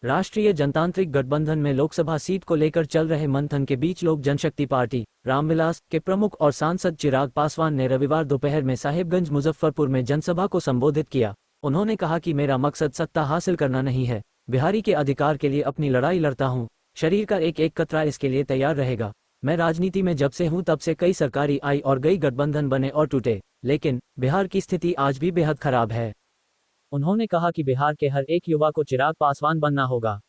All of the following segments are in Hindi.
राष्ट्रीय जनतांत्रिक गठबंधन में लोकसभा सीट को लेकर चल रहे मंथन के बीच लोक जनशक्ति पार्टी रामविलास के प्रमुख और सांसद चिराग पासवान ने रविवार दोपहर में साहिबगंज मुजफ्फरपुर में जनसभा को संबोधित किया। उन्होंने कहा कि मेरा मकसद सत्ता हासिल करना नहीं है, बिहारी के अधिकार के लिए अपनी लड़ाई लड़ता हूं। शरीर का एक एक कतरा इसके लिए तैयार रहेगा। मैं राजनीति में जब से हूं तब से कई सरकारी आई और कई गठबंधन बने और टूटे, लेकिन बिहार की स्थिति आज भी बेहद खराब है। उन्होंने कहा कि बिहार के हर एक युवा को चिराग पासवान बनना होगा।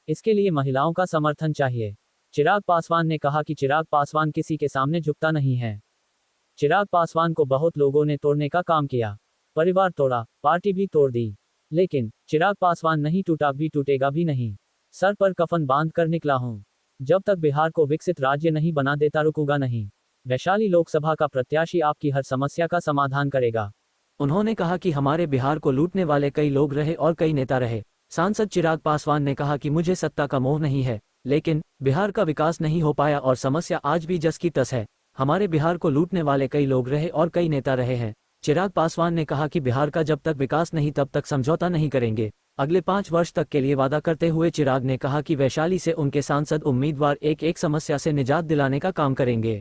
इसके लिए महिलाओं का समर्थन चाहिए। चिराग पासवान ने कहा कि चिराग पासवान किसी के सामने झुकता नहीं है। चिराग पासवान को बहुत लोगों ने तोड़ने का काम किया, परिवार तोड़ा, पार्टी भी तोड़ दी, लेकिन चिराग पासवान नहीं टूटा, भी टूटेगा भी नहीं। सर पर कफन बांध कर निकला हूं। जब तक बिहार को विकसित राज्य नहीं बना देता रुकूंगा नहीं। वैशाली लोकसभा का प्रत्याशी आपकी हर समस्या का समाधान करेगा। उन्होंने कहा कि हमारे बिहार को लूटने वाले कई लोग रहे और कई नेता रहे। सांसद चिराग पासवान ने कहा कि मुझे सत्ता का मोह नहीं है, लेकिन बिहार का विकास नहीं हो पाया और समस्या आज भी जस की तस है। हमारे बिहार को लूटने वाले कई लोग रहे और कई नेता रहे हैं। चिराग पासवान ने कहा कि बिहार का जब तक विकास नहीं तब तक समझौता नहीं करेंगे। अगले 5 वर्ष तक के लिए वादा करते हुए चिराग ने कहा कि वैशाली से उनके सांसद उम्मीदवार एक एक समस्या से निजात दिलाने का काम करेंगे।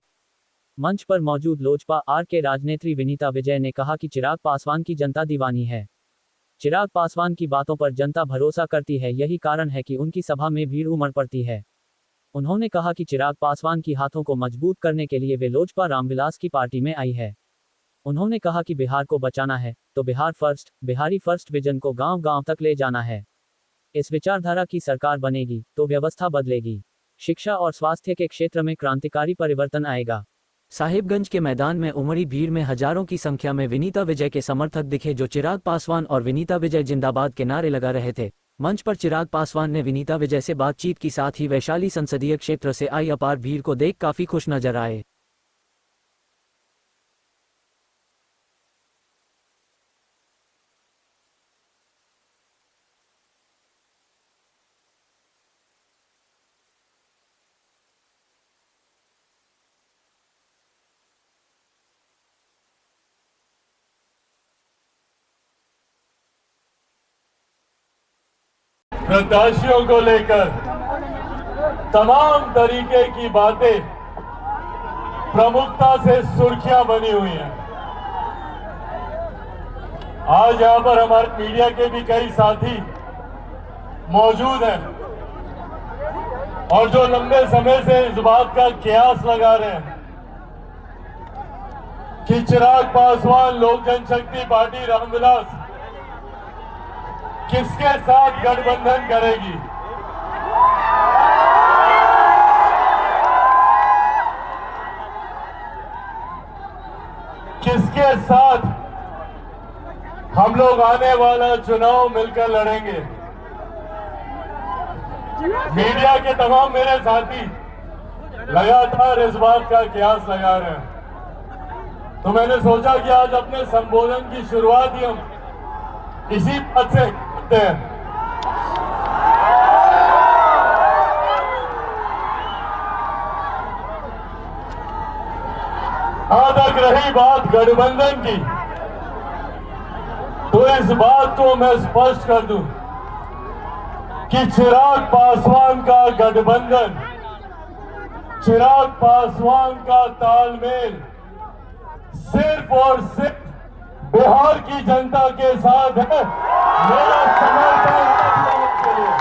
मंच पर मौजूद लोजपा आर के राजनेत्री विनीता विजय ने कहा कि चिराग पासवान की जनता दीवानी है। चिराग पासवान की बातों पर जनता भरोसा करती है, यही कारण है कि उनकी सभा में भीड़ उमड़ पड़ती है। उन्होंने कहा कि चिराग पासवान की हाथों को मजबूत करने के लिए वे लोजपा रामविलास की पार्टी में आई है। उन्होंने कहा कि बिहार को बचाना है तो Bihar first, Bihari first vision को गांव-गांव तक ले जाना है। इस विचारधारा की सरकार बनेगी तो व्यवस्था बदलेगी। शिक्षा और स्वास्थ्य के क्षेत्र में क्रांतिकारी परिवर्तन आएगा। साहिबगंज के मैदान में उमड़ी भीड़ में हजारों की संख्या में विनीता विजय के समर्थक दिखे, जो चिराग पासवान और विनीता विजय जिंदाबाद के नारे लगा रहे थे। मंच पर चिराग पासवान ने विनीता विजय से बातचीत की, साथ ही वैशाली संसदीय क्षेत्र से आई अपार भीड़ को देख काफी खुश नजर आए। प्रत्याशियों को लेकर तमाम तरीके की बातें प्रमुखता से सुर्खियां बनी हुई हैं। आज यहां पर हमारे मीडिया के भी कई साथी मौजूद हैं और जो लंबे समय से इस बात का कयास लगा रहे हैं कि चिराग पासवान लोक जनशक्ति पार्टी रामविलास किसके साथ गठबंधन करेगी। किसके साथ हम लोग आने वाला चुनाव मिलकर लड़ेंगे। मीडिया के तमाम मेरे साथी लगातार इस बात का कयास लगा रहे हैं, तो मैंने सोचा कि आज अपने संबोधन की शुरुआत ही हम इसी बात से करते हैं। जहां तक रही बात गठबंधन की, तो इस बात को मैं स्पष्ट कर दूं कि चिराग पासवान का गठबंधन, चिराग पासवान का तालमेल सिर्फ और सिर्फ बिहार की जनता के साथ है। मेरा समर्थन के लिए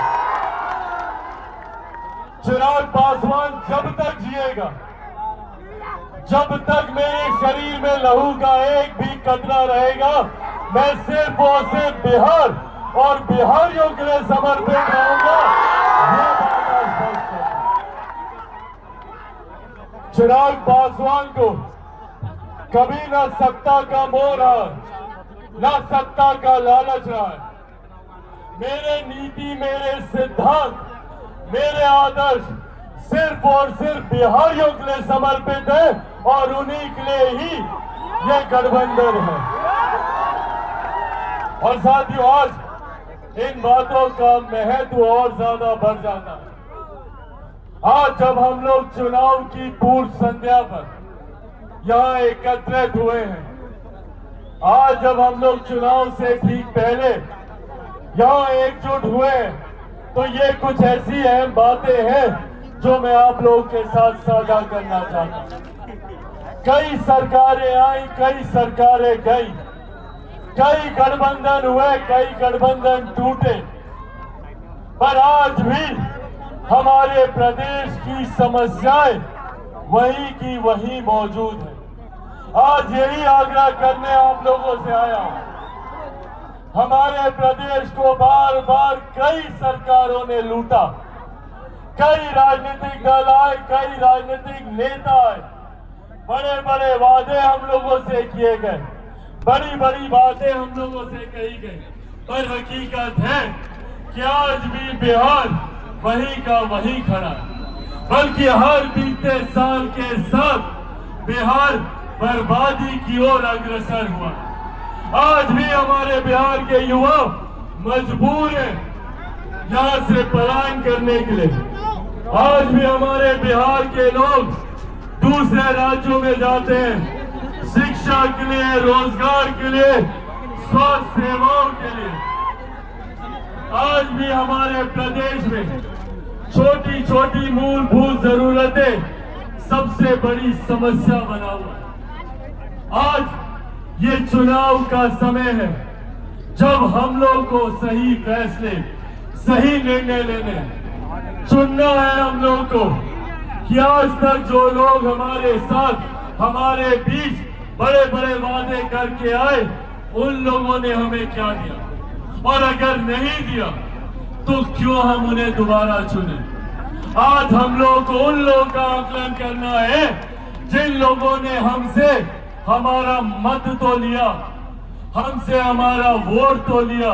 चिराग पासवान जब तक जिएगा, जब तक मेरे शरीर में लहू का एक भी कतरा रहेगा, मैं सिर्फ और सिर्फ बिहार और बिहारियों के लिए समर्पित रहूंगा। ये बात स्पष्ट है। चिराग पासवान को कभी न सत्ता का मोह रहा, न सत्ता का लालच रहा है। मेरे नीति, मेरे सिद्धांत, मेरे आदर्श सिर्फ और सिर्फ बिहारियों के लिए समर्पित है और उन्हीं के लिए ही ये गठबंधन है। और साथियों, आज इन बातों का महत्व और ज्यादा बढ़ जाता है। आज जब हम लोग चुनाव की पूर्व संध्या पर यहां एकत्रित हुए हैं, आज जब हम लोग चुनाव से ठीक पहले यहां एकजुट हुए हैं, तो ये कुछ ऐसी अहम बातें हैं जो मैं आप लोगों के साथ साझा करना चाहता हूं। कई सरकारें आई, कई सरकारें गई, कई गठबंधन हुए, कई गठबंधन टूटे, पर आज भी हमारे प्रदेश की समस्याएं वही की वही मौजूद है। आज यही आग्रह करने आप लोगों से आया हूं। हमारे प्रदेश को बार बार कई सरकारों ने लूटा, कई राजनीतिक दल आए, कई राजनीतिक नेता आए, बड़े बड़े वादे हम लोगों से किए गए, बड़ी बड़ी बातें हम लोगों से कही गई, पर हकीकत है कि आज भी बिहार वही का वही खड़ा है। बल्कि हर बीते साल के साथ बिहार बर्बादी की ओर अग्रसर हुआ। आज भी हमारे बिहार के युवा मजबूर हैं यहां से पलायन करने के लिए। आज भी हमारे बिहार के लोग दूसरे राज्यों में जाते हैं शिक्षा के लिए, रोजगार के लिए, स्वास्थ्य सेवाओं के लिए। आज भी हमारे प्रदेश में छोटी छोटी मूलभूत जरूरतें सबसे बड़ी समस्या बना हुआ है। आज ये चुनाव का समय है जब हम लोग को सही फैसले, सही निर्णय लेने, चुनना है हम लोग को कि आज तक जो लोग हमारे साथ, हमारे बीच बड़े बड़े वादे करके आए, उन लोगों ने हमें क्या दिया, और अगर नहीं दिया तो क्यों हम उन्हें दोबारा चुने। आज हम लोग को उन लोगों का आकलन करना है जिन लोगों ने हमसे हमारा मत तो लिया, हमसे हमारा वोट तो लिया,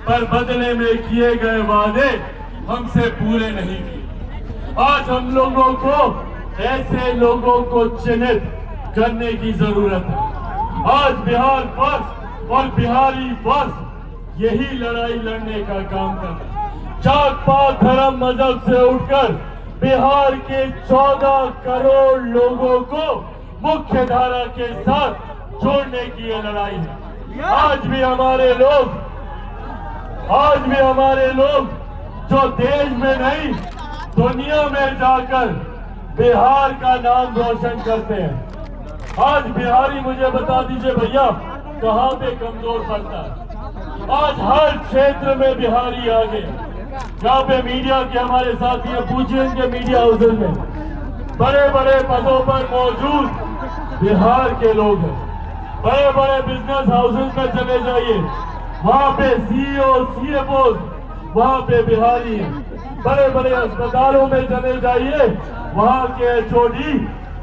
पर बदले में किए गए वादे हमसे पूरे नहीं किए। आज हम लोगों को ऐसे लोगों को चिन्हित करने की जरूरत है। आज बिहार फर्स्ट और बिहारी फर्स्ट यही लड़ाई लड़ने का काम कर रहा है। जात पात धर्म मजहब से उठकर बिहार के 14 करोड़ लोगों को मुख्य धारा के साथ जोड़ने की ये लड़ाई है। आज भी हमारे लोग जो देश में नहीं दुनिया में जाकर बिहार का नाम रोशन करते हैं। आज बिहारी, मुझे बता दीजिए भैया, कहां पे कमजोर पड़ता है। आज हर क्षेत्र में बिहारी आगे, जहां पे मीडिया के हमारे साथी हैं, पूछिए इनके मीडिया हाउसेज में बड़े बड़े पदों पर मौजूद बिहार के लोग हैं। बड़े बड़े बिजनेस हाउसेज में चले जाइए, वहां पे सीईओ, सीएफओ वहां पे बिहारी हैं। बड़े बड़े अस्पतालों में चले जाइए, वहां के एचओडी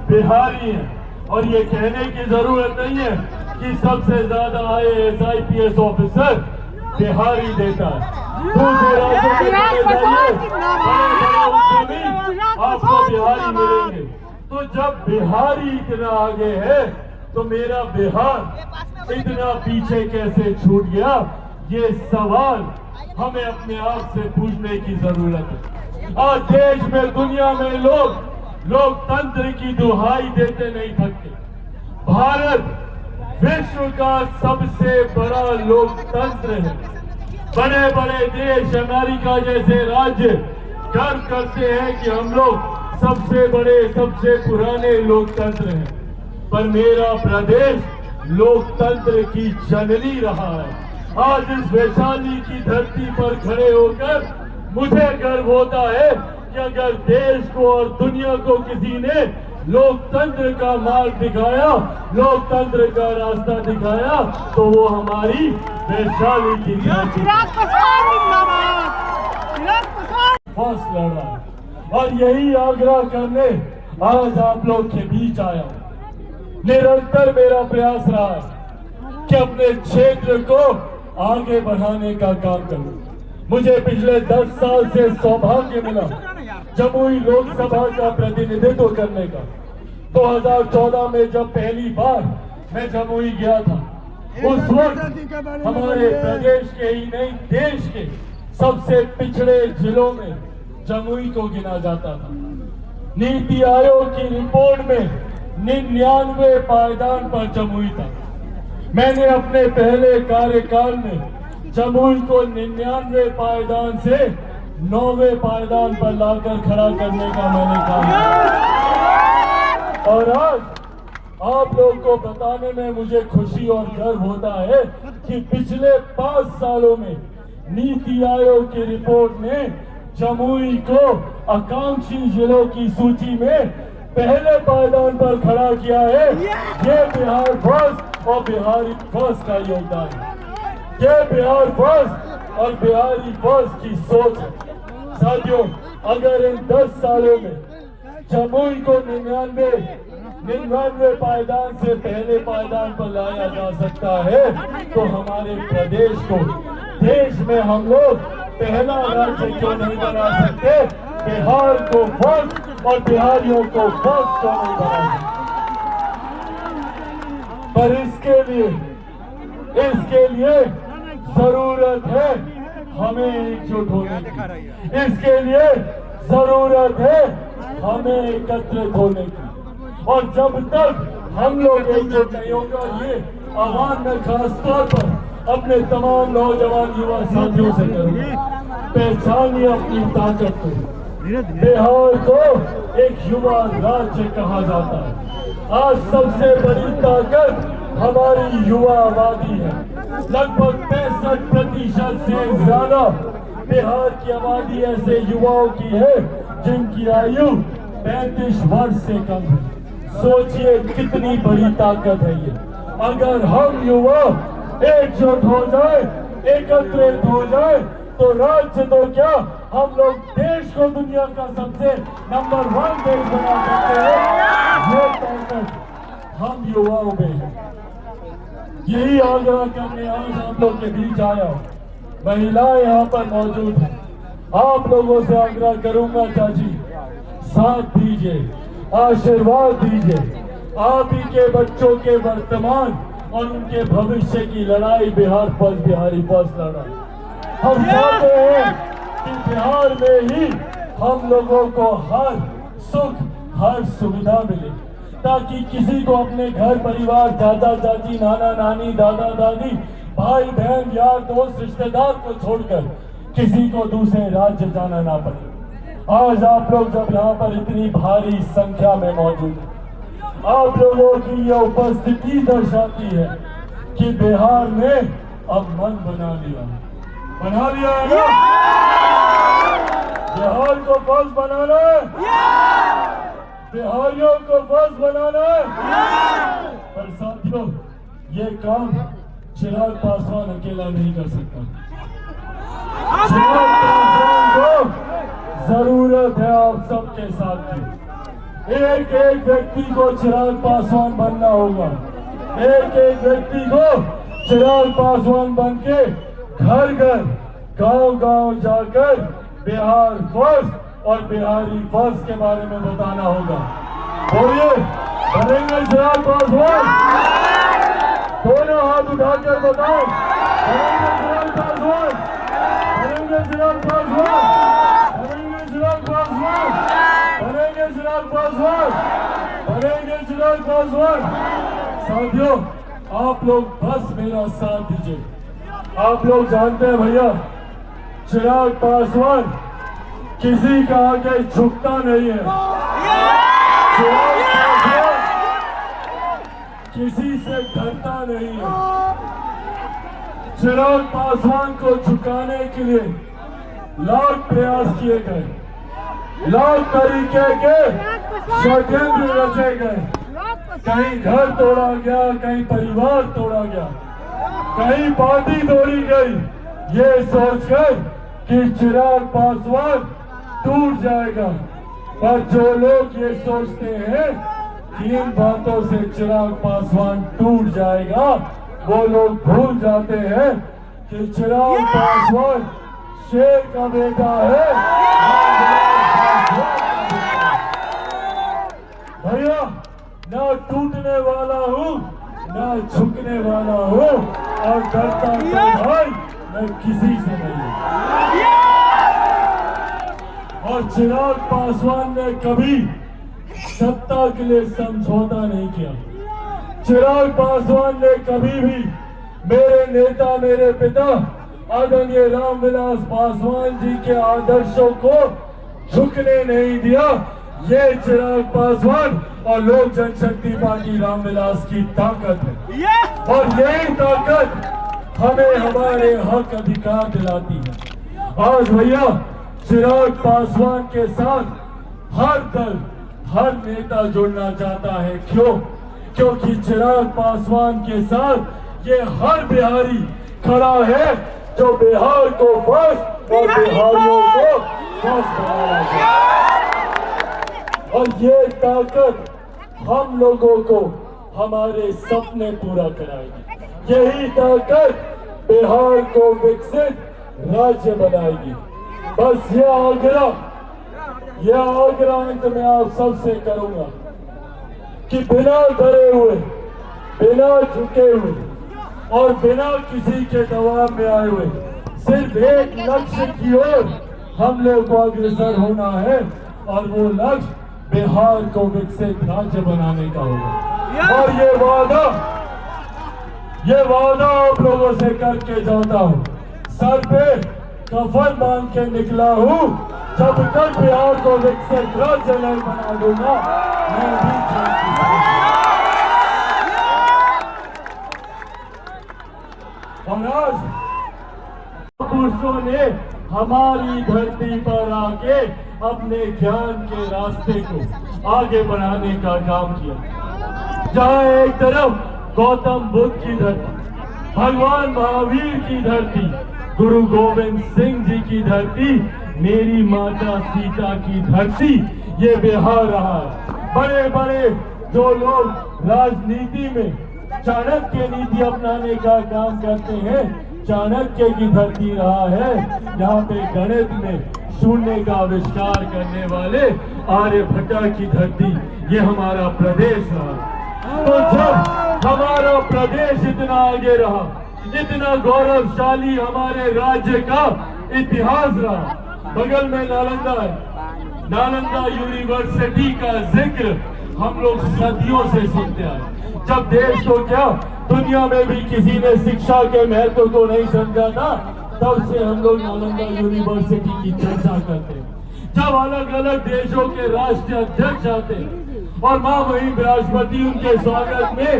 बिहारी हैं। और ये कहने की जरूरत नहीं है कि सबसे ज्यादा IAS IPS ऑफिसर बिहारी देता है। दूसरे राज्यों में चले जाइए, आपको बिहारी मिलेंगे। तो जब बिहारी इतना आगे है तो मेरा बिहार इतना पीछे कैसे छूट गया, ये सवाल हमें अपने आप से पूछने की जरूरत है। आज देश में, दुनिया में लोग लोकतंत्र की दुहाई देते नहीं थकते। भारत विश्व का सबसे बड़ा लोकतंत्र है। बड़े बड़े देश, अमेरिका जैसे राज्य गर्व करते हैं कि हम लोग सबसे बड़े, सबसे पुराने लोकतंत्र हैं, पर मेरा प्रदेश लोकतंत्र की जननी रहा है। आज इस वैशाली की धरती पर खड़े होकर मुझे गर्व होता है कि अगर देश को और दुनिया को किसी ने लोकतंत्र का मार्ग दिखाया, लोकतंत्र का रास्ता दिखाया, तो वो हमारी वैशाली की धरती फर्स्ट लड़ा। और यही आग्रह करने आज आप लोग के बीच आया हूं। निरंतर मेरा प्रयास रहा है कि अपने क्षेत्र को आगे बढ़ाने का काम करूं। मुझे पिछले 10 साल से सौभाग्य मिला जमुई लोकसभा का प्रतिनिधित्व करने का। 2014 में जब पहली बार मैं जमुई गया था, उस वक्त हमारे प्रदेश के ही नहीं, देश के सबसे पिछड़े जिलों में जमुई को गिना जाता था। नीति आयोग की रिपोर्ट में 99 पायदान पर जमुई था। मैंने अपने पहले कार्यकाल में जमुई को 99 पायदान से 9वें पायदान पर लाकर खड़ा करने का मैंने काम किया। और आज आप लोग को बताने में मुझे खुशी और गर्व होता है कि पिछले 5 सालों में नीति आयोग की रिपोर्ट ने जमुई को आकांक्षी जिलों की सूची में पहले पायदान पर खड़ा किया है। ये बिहार फर्स्ट और बिहारी फर्स्ट का योगदान है। ये बिहार फर्स्ट और बिहारी फर्स्ट की सोच है। साथियों, अगर इन 10 सालों में जमुई को 99 पायदान से पहले पायदान पर लाया जा सकता है तो हमारे प्रदेश को देश में हम लोग पहला राज्य क्यों नहीं बना सकते? बिहार को फर्स्ट और बिहारियों को फर्स्ट क्यों नहीं बना सकते? पर इसके लिए जरूरत है हमें एकजुट होने की। इसके लिए जरूरत है हमें एकत्रित होने की। और जब तक हम लोग एकजुट नहीं होगा, ये आह्वान में खास तौर पर अपने तमाम नौजवान युवा साथियों से करूंगा, पहचानिए अपनी ताकत को। बिहार को एक युवा राज्य कहा जाता है। आज सबसे बड़ी ताकत हमारी युवा आबादी है। लगभग 65% से ज्यादा बिहार की आबादी ऐसे युवाओं की है जिनकी आयु 35 वर्ष से कम है। सोचिए कितनी बड़ी ताकत है ये। अगर हम युवा एकजुट हो जाए, एकत्रित हो जाए, तो राज्य तो क्या, हम लोग देश को दुनिया का सबसे नंबर 1 देश बना सकते हैं। ये ताकत हम युवाओं में है। यही आग्रह करने आज आप लोग के बीच आया हूं। महिलाएं यहाँ पर मौजूद हैं। आप लोगों से आग्रह करूंगा, चाची साथ दीजिए, आशीर्वाद दीजिए। आप ही के बच्चों के वर्तमान और उनके भविष्य की लड़ाई बिहार फर्स्ट बिहारी फर्स्ट लड़ रहा है। हम चाहते हैं कि बिहार में ही हम लोगों को हर सुख, हर सुविधा मिले, ताकि किसी को अपने घर परिवार, चाचा चाची, नाना नानी, दादा दादी, भाई बहन, यार दोस्त, रिश्तेदार को छोड़कर किसी को दूसरे राज्य जाना ना पड़े। आज आप लोग जब यहाँ पर इतनी भारी संख्या में मौजूद हैं, आप लोगों की यह उपस्थिति दर्शाती है कि बिहार ने अब मन बना लिया है ना? बिहार को फर्स्ट बनाना है, बिहारियों को फर्स्ट बनाना है। पर साथियों, ये काम चिराग पासवान अकेला नहीं कर सकता। चिराग पासवान को जरूरत है आप सबके साथ की। एक एक व्यक्ति को चिराग पासवान बनना होगा। एक एक व्यक्ति को चिराग पासवान बनके घर घर, गांव गांव जाकर बिहार फर्स्ट और बिहारी फर्स्ट के बारे में बताना होगा। बोलिए, बनेंगे चिराग पासवान? दोनों हाथ उठाकर बताओ, बनेंगे चिराग पासवान? बनेंगे चिराग पासवान? बनेंगे चिराग पासवान? बनेंगे चिराग पासवान? बनेंगे चिराग पासवान? साथियों, आप लोग बस मेरा साथ दीजिए। आप लोग जानते हैं भैया, चिराग पासवान किसी का आगे झुकता नहीं है। चिराग पासवान किसी से डरता नहीं है। चिराग पासवान को झुकाने के लिए लाख प्रयास किए गए, लाख तरीके के षड्यंत्र रचे गए। कहीं घर तोड़ा गया, कहीं परिवार तोड़ा गया, कहीं पार्टी तोड़ी गई, ये सोचकर कि चिराग पासवान टूट जाएगा। पर जो लोग ये सोचते हैं कि इन बातों से चिराग पासवान टूट जाएगा, वो लोग भूल जाते हैं कि चिराग पासवान शेर का बेटा है। भैया, ना टूटने वाला हूँ, ना झुकने वाला हूँ, और डरता तो भाई मैं किसी से नहीं। और चिराग पासवान ने कभी सत्ता के लिए समझौता नहीं किया। चिराग पासवान ने कभी भी मेरे नेता, मेरे पिता आदरणीय रामविलास पासवान जी के आदर्शों को झुकने नहीं दिया। ये चिराग पासवान और लोक जनशक्ति पार्टी रामविलास की ताकत है और यही ताकत हमें हमारे हक अधिकार दिलाती है। आज भैया चिराग पासवान के साथ हर दल हर नेता जुड़ना चाहता है। क्यों? क्योंकि चिराग पासवान के साथ ये हर बिहारी खड़ा है जो बिहार को फर्स्ट और बिहारियों को फर्स्ट बनाएगा। और ये ताकत हम लोगों को हमारे सपने पूरा कराएगी। यही ताकत बिहार को विकसित राज्य बनाएगी। बस ये आग्रह अंत में आप सबसे करूंगा कि बिना डरे हुए, बिना झुके हुए और बिना किसी के दबाव में आए हुए सिर्फ एक लक्ष्य की ओर हम लोग को अग्रसर होना है और वो लक्ष्य बिहार को विकसित राज्य बनाने का होगा। और ये वादा आप लोगों से करके जाता हूँ। सर पे कफन बांध के निकला हूँ। जब तक बिहार को विकसित राज्य नहीं बना दूंगा मैं भी और आज पुरुषों ने हमारी धरती पर आके अपने ज्ञान के रास्ते को आगे बढ़ाने का काम किया। जहाँ एक तरफ गौतम बुद्ध की धरती, भगवान महावीर की धरती, गुरु गोविंद सिंह जी की धरती, मेरी माता सीता की धरती, ये बिहार रहा है। बड़े बड़े जो लोग राजनीति में चाणक्य नीति अपनाने का काम करते हैं, चाणक्य की धरती रहा है। यहाँ पे गणित में शून्य का आविष्कार करने वाले आर्यभट्ट की धरती, ये हमारा प्रदेश रहा। तो जब हमारा प्रदेश इतना आगे रहा, इतना गौरवशाली हमारे राज्य का इतिहास रहा, बगल में नालंदा है, नालंदा यूनिवर्सिटी का जिक्र हम लोग सदियों से सुनते आए। जब देश को क्या दुनिया में भी किसी ने शिक्षा के महत्व को नहीं समझा था, तब से हम लोग नालंदा यूनिवर्सिटी की चर्चा करते हैं। जब अलग अलग देशों के राष्ट्रीय अध्यक्ष आते हैं और मां वही राष्ट्रपति उनके स्वागत में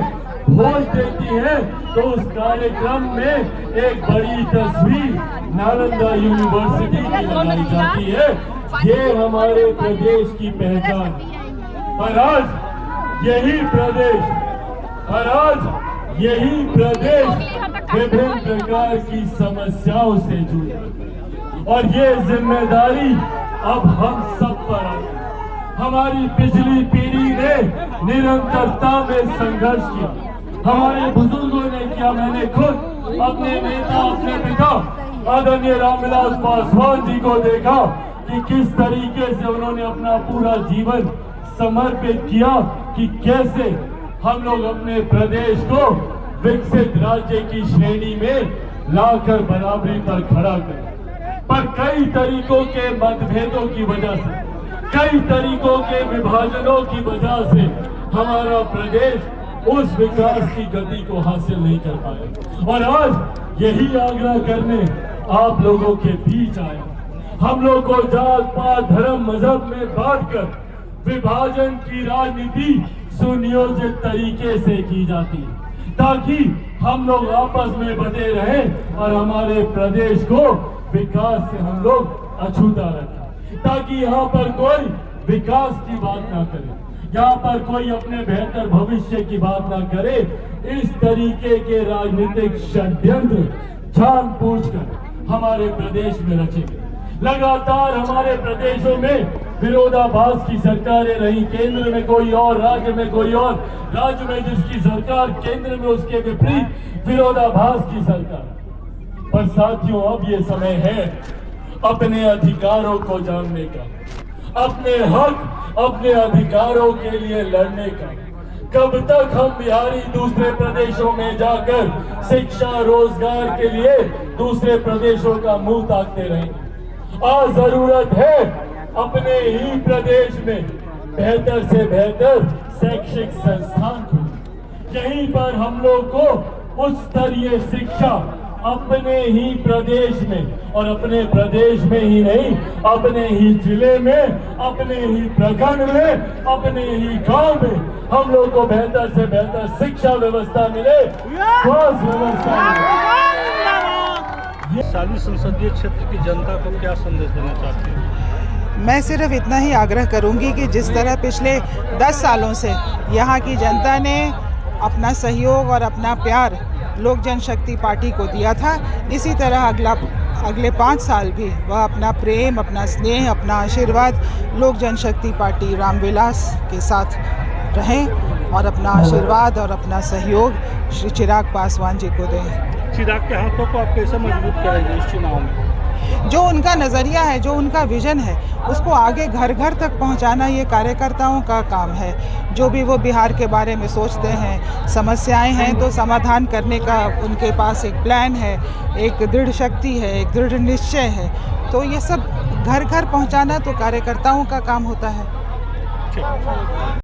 भोज देती है, तो उस कार्यक्रम में एक बड़ी तस्वीर नालंदा यूनिवर्सिटी की लगाई जाती है। ये हमारे प्रदेश की पहचान। और आज यही प्रदेश विभिन्न प्रकार की समस्याओं से जुड़ा और ये जिम्मेदारी अब हम सब पर है। हमारी पिछली पीढ़ी ने निरंतरता में संघर्ष किया, हमारे बुजुर्गों ने किया। मैंने खुद अपने नेता, अपने पिता आदरणीय रामविलास पासवान जी को देखा कि किस तरीके से उन्होंने अपना पूरा जीवन समर्पित किया कि कैसे हम लोग अपने प्रदेश को विकसित राज्य की श्रेणी में लाकर बराबरी पर खड़ा करें। पर कई तरीकों के मतभेदों की वजह से, कई तरीकों के विभाजनों की वजह से हमारा प्रदेश उस विकास की गति को हासिल नहीं कर पाया। और आज यही आग्रह करने आप लोगों के बीच आए। हम लोग को जात पात धर्म मजहब में बांटकर विभाजन की राजनीति सुनियोजित तरीके से की जाती है ताकि हम लोग आपस में बटे रहें और हमारे प्रदेश को विकास से हम लोग अछूता रखें, ताकि यहाँ पर कोई विकास की बात ना करे, यहाँ पर कोई अपने बेहतर भविष्य की बात ना करे। इस तरीके के राजनीतिक षड्यंत्र जानबूझकर हमारे प्रदेश में रचे गए। लगातार हमारे प्रदेशों में विरोधाभास की सरकारें रही, केंद्र में कोई और, राज्य में कोई और, राज्य में जिसकी सरकार, केंद्र में उसके विपरीत विरोधाभास की सरकार। पर साथियों, अब ये समय है अपने अधिकारों को जानने का, अपने हक, अपने अधिकारों के लिए लड़ने का। कब तक हम बिहारी दूसरे प्रदेशों में जाकर शिक्षा रोजगार के लिए दूसरे प्रदेशों का मुंह ताकते रहेंगे? आज जरूरत है अपने ही प्रदेश में बेहतर से बेहतर शैक्षिक संस्थान खुले। यहीं पर हम लोग को उच्च स्तरीय शिक्षा अपने ही प्रदेश में, और अपने प्रदेश में ही नहीं, अपने ही जिले में, अपने ही प्रखंड में, अपने ही गांव में हम लोग को बेहतर से बेहतर शिक्षा व्यवस्था मिले, स्वास्थ्य व्यवस्था मिले। साली संसदीय क्षेत्र की जनता को क्या संदेश देना चाहती हैं? मैं सिर्फ इतना ही आग्रह करूंगी कि जिस तरह पिछले 10 सालों से यहाँ की जनता ने अपना सहयोग और अपना प्यार लोक जनशक्ति पार्टी को दिया था, इसी तरह अगले 5 साल भी वह अपना प्रेम, अपना स्नेह, अपना आशीर्वाद लोक जनशक्ति पार्टी रामविलास के साथ रहें और अपना आशीर्वाद और अपना सहयोग श्री चिराग पासवान जी को दें। चिराग के हाथों को आप कैसे मजबूत करेंगे इस चुनाव में? जो उनका नज़रिया है, जो उनका विजन है, उसको आगे घर घर तक पहुंचाना ये कार्यकर्ताओं का काम है। जो भी वो बिहार के बारे में सोचते हैं, समस्याएं हैं, तो समाधान करने का उनके पास एक प्लान है, एक दृढ़ शक्ति है, एक दृढ़ निश्चय है। तो ये सब घर घर पहुंचाना तो कार्यकर्ताओं का काम होता है।